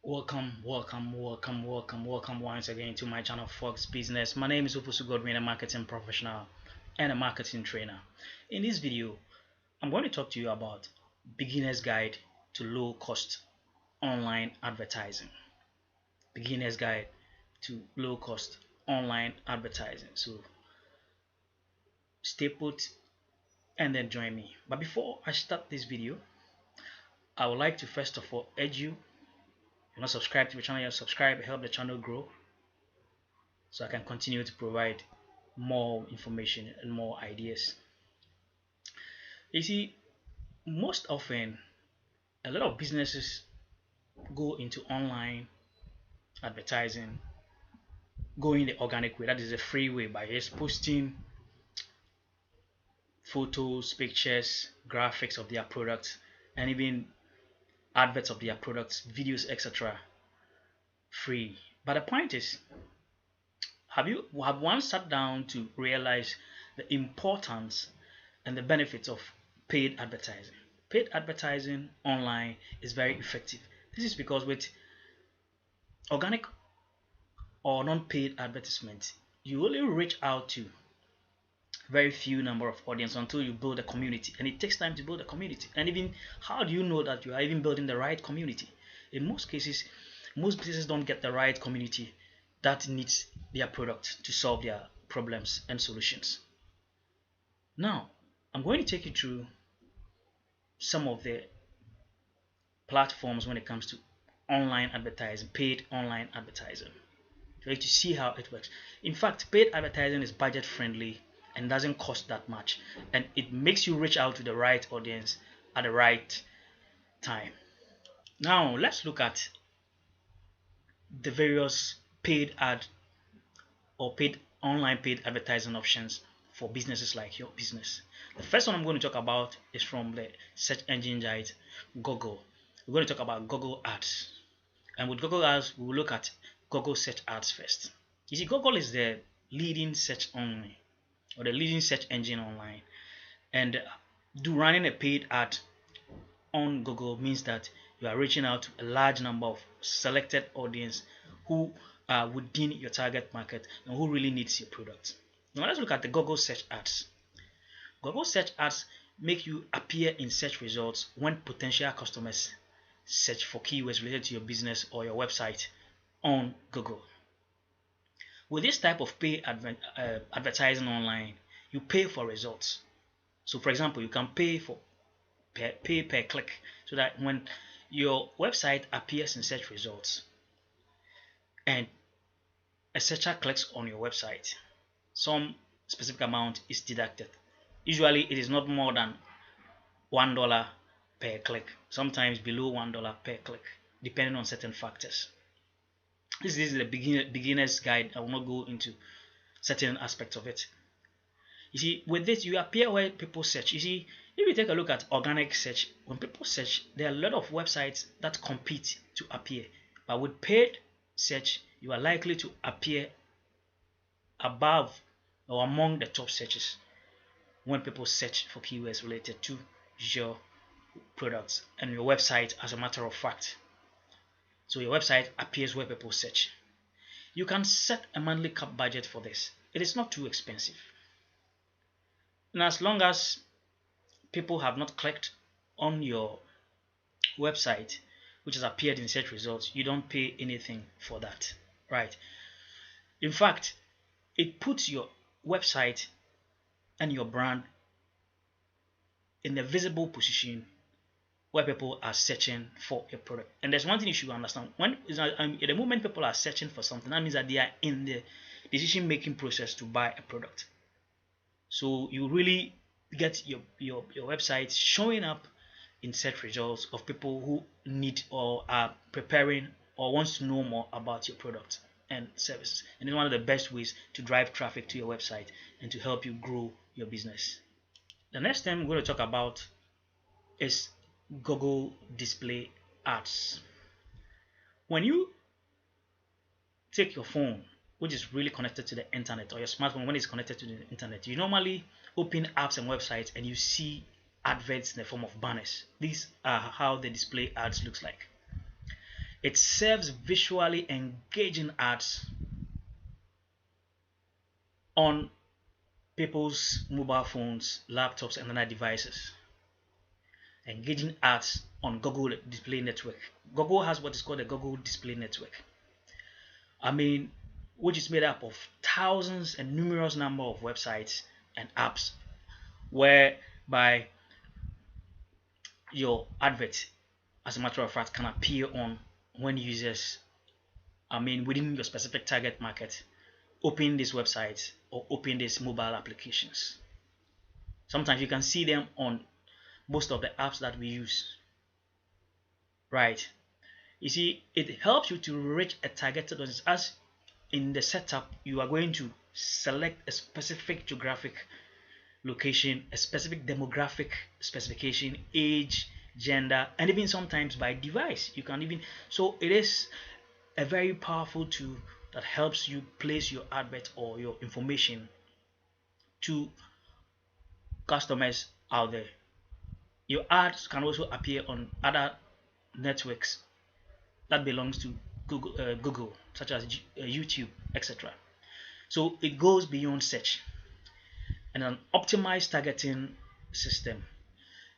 Welcome once again to my channel Fox Business. My name is Ufusu Godwin, a marketing professional and a marketing trainer. In this video, I'm going to talk to you about beginner's guide to low cost online advertising. Beginner's guide to low cost online advertising. So stay put and then join me. But before I start this video, I would like to first of all urge you, if you're not subscribed to the channel, subscribe, help the channel grow so I can continue to provide more information and more ideas. You see, most often a lot of businesses go into online advertising, going the organic way, that is a free way, by just posting photos, pictures, graphics of their products, and even adverts of their products, videos, etc. free. But the point is, have one sat down to realize the importance and the benefits of paid advertising? Paid advertising online is very effective. This is because with organic or non-paid advertisement, you only reach out to very few number of audience until you build a community, and it takes time to build a community. And even, how do you know that you are even building the right community? In most cases, most businesses don't get the right community that needs their product to solve their problems and solutions. Now, I'm going to take you through some of the platforms when it comes to online advertising, paid online advertising, for to see how it works. In fact, paid advertising is budget friendly and doesn't cost that much, and it makes you reach out to the right audience at the right time. Now, let's look at the various paid ad or paid online paid advertising options for businesses like your business. The first one I'm going to talk about is from the search engine giant Google. We're going to talk about Google Ads, and with Google Ads we will look at Google search ads first. You see, Google is the leading search online, or the leading search engine online, and running a paid ad on Google means that you are reaching out to a large number of selected audience who are within your target market and who really needs your product. Now let's look at the Google search ads. Google search ads make you appear in search results when potential customers search for keywords related to your business or your website on Google. With this type of paid advertising online, you pay for results. So for example, you can pay per click, so that when your website appears in search results and a searcher clicks on your website, some specific amount is deducted. Usually it is not more than $1 per click, sometimes below $1 per click, depending on certain factors. This is the beginner's guide. I will not go into certain aspects of it. You see, with this you appear where people search. You see, if you take a look at organic search, when people search, there are a lot of websites that compete to appear. But with paid search, you are likely to appear above or among the top searches when people search for keywords related to your products and your website, as a matter of fact. So your website appears where people search. You can set a monthly cap budget for this. It is not too expensive. And as long as people have not clicked on your website, which has appeared in search results, you don't pay anything for that, right? In fact, it puts your website and your brand in a visible position where people are searching for a product. And there's one thing you should understand: when at the moment people are searching for something, that means that they are in the decision making process to buy a product. So you really get your website showing up in search results of people who need or are preparing or wants to know more about your product and services. And it's one of the best ways to drive traffic to your website and to help you grow your business. The next thing we're going to talk about is Google display ads. When you take your phone, which is really connected to the internet, or your smartphone when it's connected to the internet, you normally open apps and websites and you see adverts in the form of banners. These are how the display ads looks like. It serves visually engaging ads on people's mobile phones, laptops, and other devices. Engaging ads on Google Display Network. Google has what is called the Google Display Network. I mean, which is made up of thousands and numerous number of websites and apps whereby your advert, as a matter of fact, can appear on when users, within your specific target market, open these websites or open these mobile applications. Sometimes you can see them on most of the apps that we use, right? You see, it helps you to reach a targeted audience. As in the setup, you are going to select a specific geographic location, a specific demographic specification, age, gender, and even sometimes by device. You can even, so it is a very powerful tool that helps you place your advert or your information to customers out there. Your ads can also appear on other networks that belongs to Google, such as YouTube, etc. So it goes beyond search. And an optimized targeting system.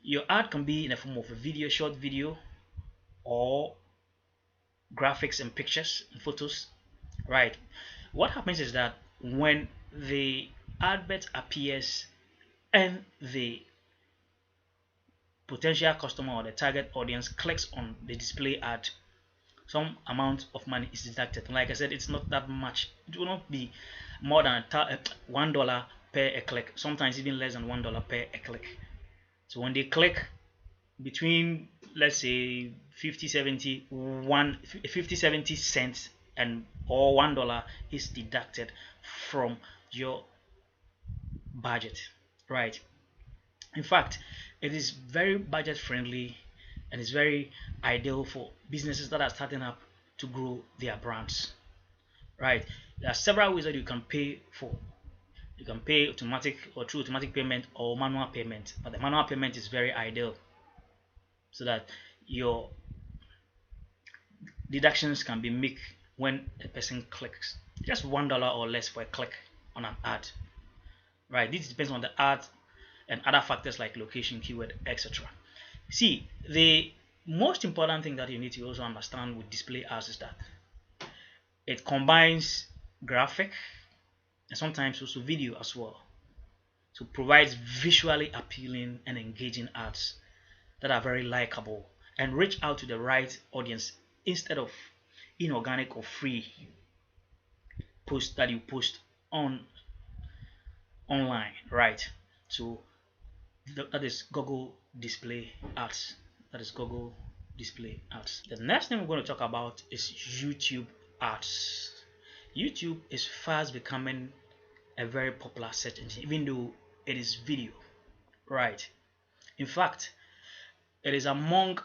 Your ad can be in the form of a video, short video, or graphics and pictures and photos, right? What happens is that when the advert appears and the potential customer or the target audience clicks on the display ad, some amount of money is deducted. Like I said, it's not that much. It will not be more than $1 per a click, sometimes even less than $1 per a click. So when they click between, let's say, 50 70 cents and or $1 is deducted from your budget, right? In fact, it is very budget friendly and it's very ideal for businesses that are starting up to grow their brands, right? There are several ways that you can pay for. You can pay automatic or through automatic payment or manual payment, but the manual payment is very ideal so that your deductions can be made when a person clicks. Just $1 or less for a click on an ad, right? This depends on the ad and other factors like location, keyword, etc. See, the most important thing that you need to also understand with display ads is that it combines graphic and sometimes also video as well. So provides visually appealing and engaging ads that are very likable and reach out to the right audience instead of inorganic or free posts that you post online, right? So that is Google Display Ads. That is Google Display Ads. The next thing we're going to talk about is YouTube ads. YouTube is fast becoming a very popular search engine, even though it is video, right? In fact, it is among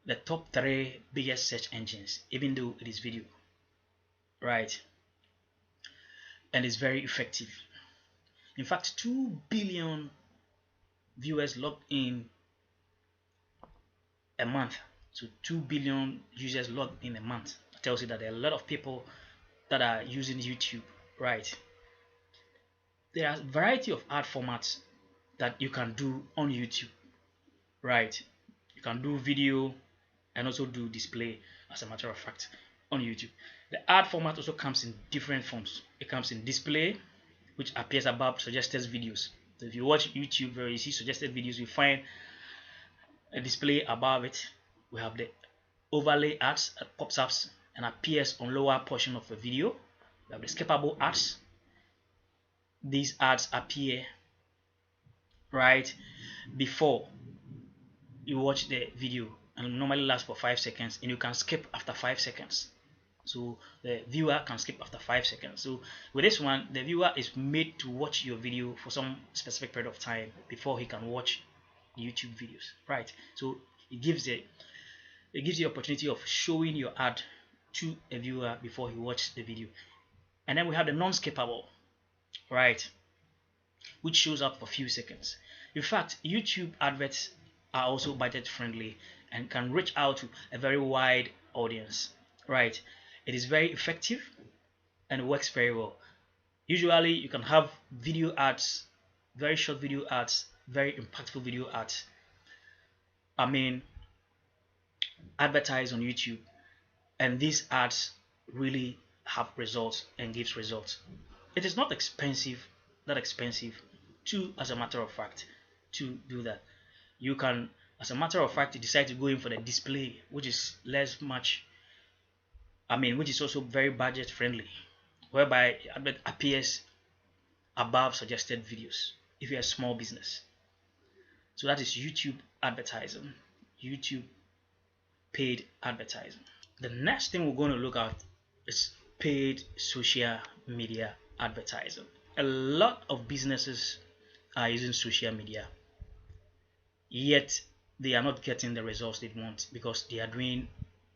the top 3 biggest search engines, even though it is video, right? And it's very effective. In fact, 2 billion viewers logged in a month. So 2 billion users logged in a month. That tells you that there are a lot of people that are using YouTube, right? There are a variety of ad formats that you can do on YouTube, right? You can do video and also do display, as a matter of fact, on YouTube. The ad format also comes in different forms. It comes in display, which appears above suggested videos. So if you watch YouTube where you see suggested videos, you find a display above it. We have the overlay ads that pops up and appears on lower portion of the video. We have the skippable ads. These ads appear right before you watch the video and normally last for 5 seconds, and you can skip after 5 seconds. So the viewer can skip after 5 seconds. So with this one, the viewer is made to watch your video for some specific period of time before he can watch YouTube videos, right? So it gives the opportunity of showing your ad to a viewer before he watches the video. And then we have the non-skippable, right, which shows up for a few seconds. In fact, YouTube adverts are also budget friendly and can reach out to a very wide audience, right? It is very effective and works very well. Usually you can have video ads, very short video ads, very impactful video ads. I mean, advertise on YouTube, and these ads really have results and gives results. It is not expensive, that expensive to, as a matter of fact, to do that. You can, as a matter of fact, decide to go in for the display, which is less much, which is also very budget friendly, whereby advert appears above suggested videos if you're a small business. So that is YouTube advertising, YouTube paid advertising. The next thing we're going to look at is paid social media advertising. A lot of businesses are using social media, yet they are not getting the results they want because they are doing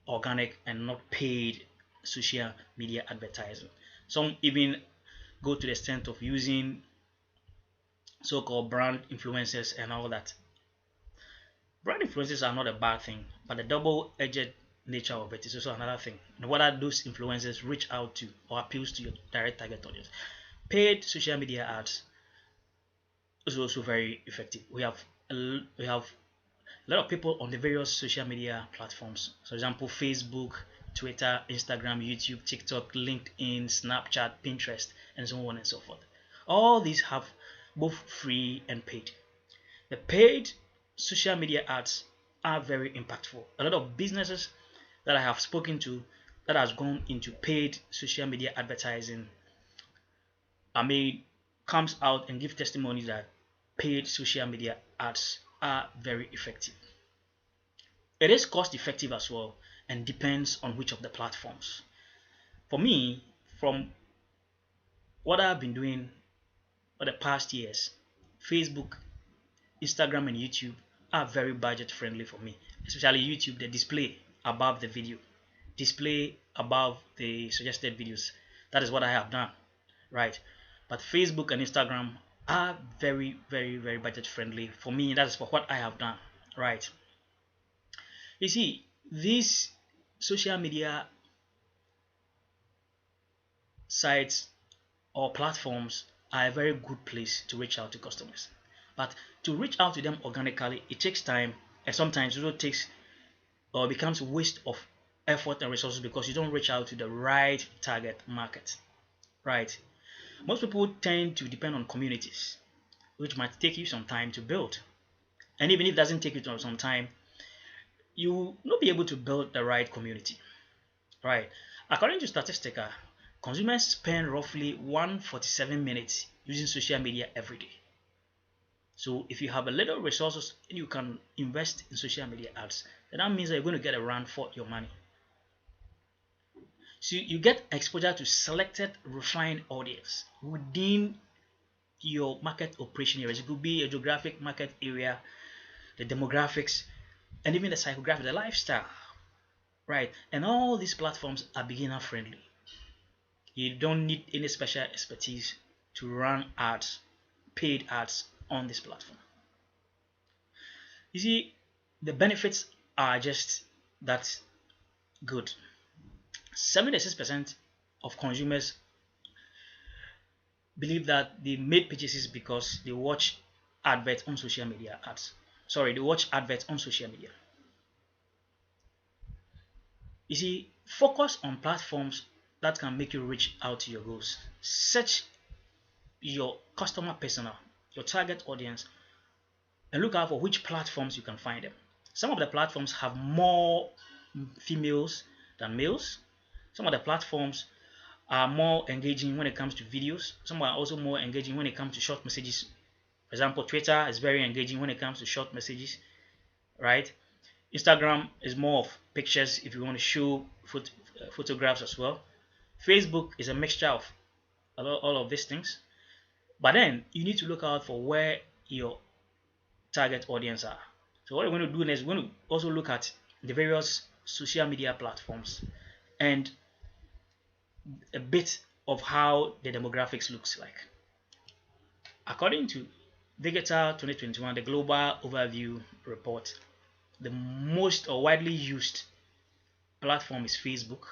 organic and not paid social media advertising. Some even go to the extent of using so-called brand influencers and all that. Brand influencers are not a bad thing, but the double-edged nature of it is also another thing. And whether those influencers reach out to or appeals to your direct target audience. Paid social media ads is also very effective. We have a lot of people on the various social media platforms. For example, Facebook, Twitter, Instagram, YouTube, TikTok, LinkedIn, Snapchat, Pinterest, and so on and so forth. All these have both free and paid. The paid social media ads are very impactful. A lot of businesses that I have spoken to that has gone into paid social media advertising, comes out and give testimony that paid social media ads are very effective. It is cost effective as well and depends on which of the platforms. For me, from what I've been doing for the past years, Facebook, Instagram, and YouTube are very budget friendly for me. Especially YouTube, the display above the video, display above the suggested videos. That is what I have done, right? But Facebook and Instagram are very, very, very budget friendly for me. That is for what I have done, right? You see, these social media sites or platforms are a very good place to reach out to customers. But to reach out to them organically, it takes time, and sometimes it also takes or becomes a waste of effort and resources because you don't reach out to the right target market, right? Most people tend to depend on communities, which might take you some time to build. And even if it doesn't take you some time, you will not be able to build the right community, right? According to Statistica, consumers spend roughly 147 minutes using social media every day. So if you have a little resources and you can invest in social media ads, then that means that you're going to get a run for your money. So you get exposure to selected refined audience within your market operation areas. It could be a geographic market area, the demographics, and even the psychographic, the lifestyle, right? And all these platforms are beginner friendly. You don't need any special expertise to run ads, paid ads on this platform. You see, the benefits are just that good. 76% of consumers believe that they made purchases because they watch adverts on social media ads. Sorry, they watch adverts on social media. You see, focus on platforms that can make you reach out to your goals. Search your customer persona, your target audience, and look out for which platforms you can find them. Some of the platforms have more females than males. Some of the platforms are more engaging when it comes to videos. Some are also more engaging when it comes to short messages. For example, Twitter is very engaging when it comes to short messages, right? Instagram is more of pictures if you want to show photographs as well. Facebook is a mixture of all of these things. But then you need to look out for where your target audience are. So what we're going to do next, we're going to also look at the various social media platforms and a bit of how the demographics looks like. According to Digital 2021, the Global Overview Report, the most or widely used platform is Facebook,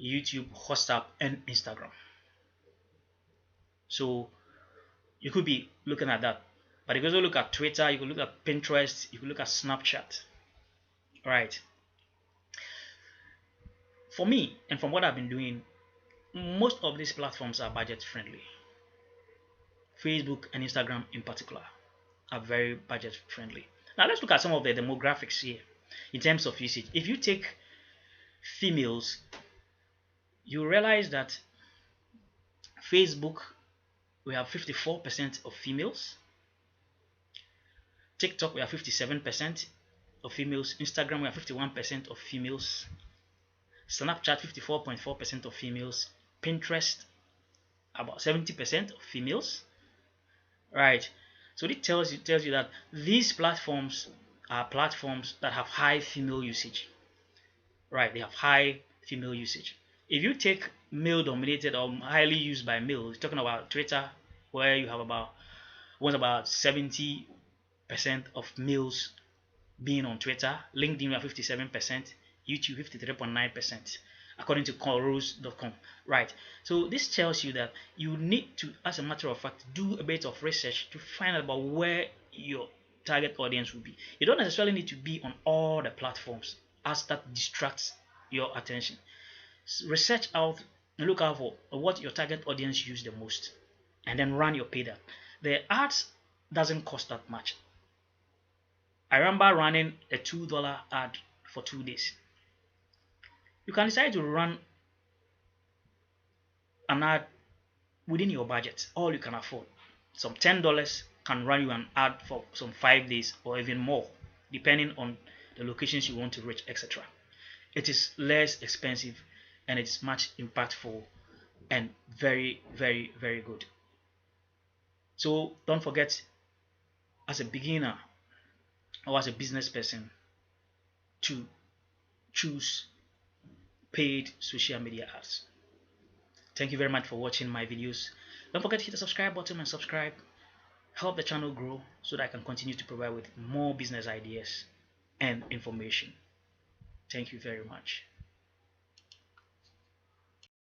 YouTube, WhatsApp, and Instagram. So you could be looking at that. But you could also look at Twitter, you could look at Pinterest, you could look at Snapchat. Right. For me, and from what I've been doing, most of these platforms are budget friendly. Facebook and Instagram in particular are very budget friendly. Now let's look at some of the demographics here in terms of usage. If you take females, you realize that Facebook, we have 54% of females. TikTok, we have 57% of females. Instagram, we have 51% of females. Snapchat, 54.4% of females. Pinterest, about 70% of females. Right. So it tells you that these platforms are platforms that have high female usage. Right, they have high female usage. If you take male dominated or highly used by males, talking about Twitter, where you have about 70% of males being on Twitter, LinkedIn we have 57%, YouTube 53.9%, according to Corus.com. Right. So this tells you that you need to, as a matter of fact, do a bit of research to find out about where your target audience will be. You don't necessarily need to be on all the platforms, as that distracts your attention. Research out and look out for what your target audience use the most, and then run your paid ad. The ads doesn't cost that much. I remember running a $2 ad for 2 days. You can decide to run an ad within your budget, all you can afford. Some $10 can run you an ad for some 5 days or even more, depending on the locations you want to reach, etc. It is less expensive and it's much impactful and very, very, very good. So don't forget, as a beginner or as a business person, to choose paid social media ads. Thank you very much for watching my videos. Don't forget to hit the subscribe button and subscribe. Help the channel grow so that I can continue to provide with more business ideas and information. Thank you very much.